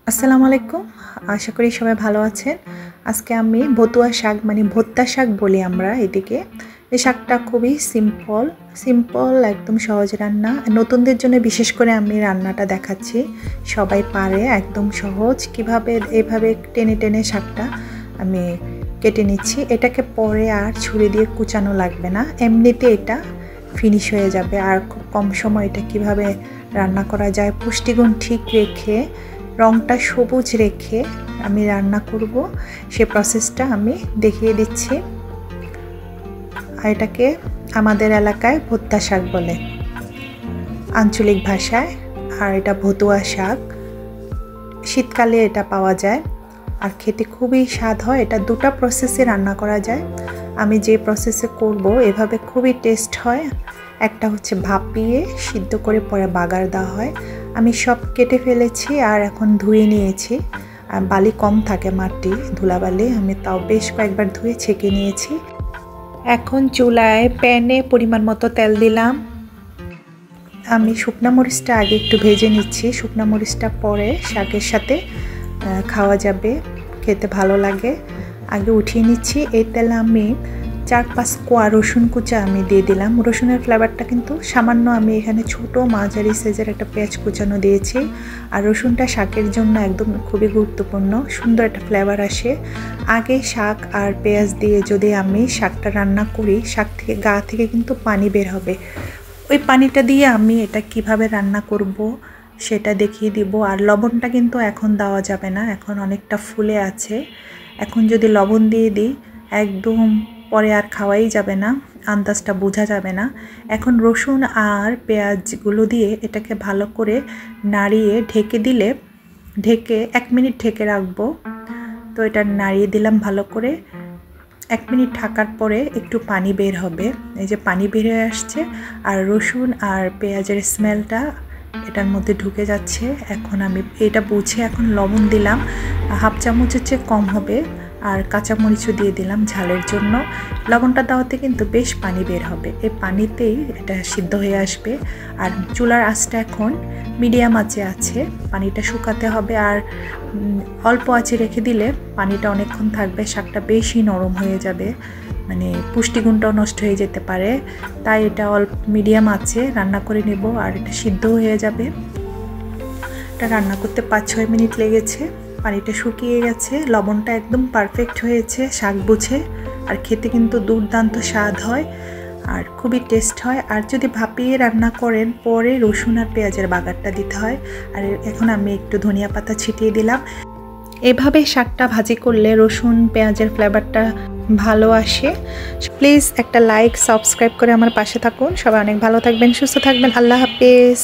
আসসালামু আলাইকুম। আশা করি সবাই ভালো আছেন। আজকে আমি ভতুয়া শাক মানে ভর্তা শাক বলি আমরা এদিকে। এই শাকটা খুবই সিম্পল একদম সহজ রান্না। নতুনদের জন্য বিশেষ করে আমি রান্নাটা দেখাচ্ছি। সবাই পারে, একদম সহজ। কিভাবে এভাবে টেনে টেনে শাকটা আমি কেটে নিচ্ছি। এটাকে পরে আর ছুরি দিয়ে কুচানো লাগবে না, এমনিতে এটা ফিনিশ হয়ে যাবে। আর খুব কম সময় এটা কীভাবে রান্না করা যায়, পুষ্টিগুণ ঠিক রেখে রংটা সবুজ রেখে আমি রান্না করব, সে প্রসেসটা আমি দেখিয়ে দিচ্ছি। আর এটাকে আমাদের এলাকায় ভর্তা শাক বলে আঞ্চলিক ভাষায়, আর এটা ভতুয়া শাক। শীতকালে এটা পাওয়া যায় আর খেতে খুবই স্বাদ হয়। এটা দুটো প্রসেসে রান্না করা যায়। আমি যে প্রসেসে করব এভাবে খুবই টেস্ট হয়। একটা হচ্ছে ভাপিয়ে সিদ্ধ করে পরে বাগার দেওয়া হয়। আমি সব কেটে ফেলেছি আর এখন ধুয়ে নিয়েছি। আর বালি কম থাকে, মাটি ধুলাবালি, আমি তাও বেশ কয়েকবার ধুয়ে ছেঁকে নিয়েছি। এখন চুলায় প্যানে পরিমাণ মতো তেল দিলাম। আমি শুকনা মরিচটা আগে একটু ভেজে নিচ্ছি। শুকনা মরিচটা পরে শাকের সাথে খাওয়া যাবে, খেতে ভালো লাগে। আগে উঠিয়ে নিচ্ছি। এই তেলে আমি 4-5 কোয়া রসুন কুচা আমি দিয়ে দিলাম। রসুনের ফ্লেভারটা কিন্তু সামান্য, আমি এখানে ছোট মাঝারি সাইজের একটা পেঁয়াজ কুচানো দিয়েছি। আর রসুনটা শাকের জন্য একদম খুবই গুরুত্বপূর্ণ, সুন্দর একটা ফ্লেভার আসে। আগে শাক আর পেঁয়াজ দিয়ে যদি আমি শাকটা রান্না করি, শাক থেকে গা থেকে কিন্তু পানি বের হবে। ওই পানিটা দিয়ে আমি এটা কিভাবে রান্না করব সেটা দেখিয়ে দিব। আর লবণটা কিন্তু এখন দেওয়া যাবে না, এখন অনেকটা ফুলে আছে। এখন যদি লবণ দিয়ে দিই একদম পরে আর খাওয়াই যাবে না, আন্দাজটা বোঝা যাবে না। এখন রসুন আর পেঁয়াজগুলো দিয়ে এটাকে ভালো করে নাড়িয়ে ঢেকে দিলে, 1 মিনিট ঢেকে রাখবো। তো এটা নাড়িয়ে দিলাম ভালো করে। 1 মিনিট ঢাকার পরে একটু পানি বের হবে, এই যে পানি বের হয়ে আসছে। আর রসুন আর পেঁয়াজের স্মেলটা এটার মধ্যে ঢুকে যাচ্ছে। এখন আমি এটা বুঝে এখন লবণ দিলাম, 1/2 চামচের চেয়ে কম হবে। আর কাঁচামরিচও দিয়ে দিলাম ঝালের জন্য। লবণটা দেওয়াতে কিন্তু বেশ পানি বের হবে, এই পানিতেই এটা সিদ্ধ হয়ে আসবে। আর চুলার আঁচটা এখন মিডিয়াম আঁচে আছে, পানিটা শুকাতে হবে। আর অল্প আঁচে রেখে দিলে পানিটা অনেকক্ষণ থাকবে, শাকটা বেশি নরম হয়ে যাবে, মানে পুষ্টিগুণটাও নষ্ট হয়ে যেতে পারে। তাই এটা অল্প মিডিয়াম আঁচে রান্না করে নেব। আর এটা সিদ্ধ হয়ে যাবে। এটা রান্না করতে 5-6 মিনিট লেগেছে। পানিটা শুকিয়ে গেছে, লবণটা একদম পারফেক্ট হয়েছে শাক বুঝে। আর খেতে কিন্তু দুর্দান্ত স্বাদ হয় আর খুবই টেস্ট হয়। আর যদি ভাপিয়ে রান্না করেন পরে রসুন আর পেঁয়াজের বাগারটা দিতে হয়। আর এখন আমি একটু ধনিয়া পাতা ছিটিয়ে দিলাম। এভাবে শাকটা ভাজি করলে রসুন পেঁয়াজের ফ্লেভারটা ভালো আসে। প্লিজ একটা লাইক সাবস্ক্রাইব করে আমার পাশে থাকুন। সবাই অনেক ভালো থাকবেন, সুস্থ থাকবেন। আল্লাহ হাফেজ।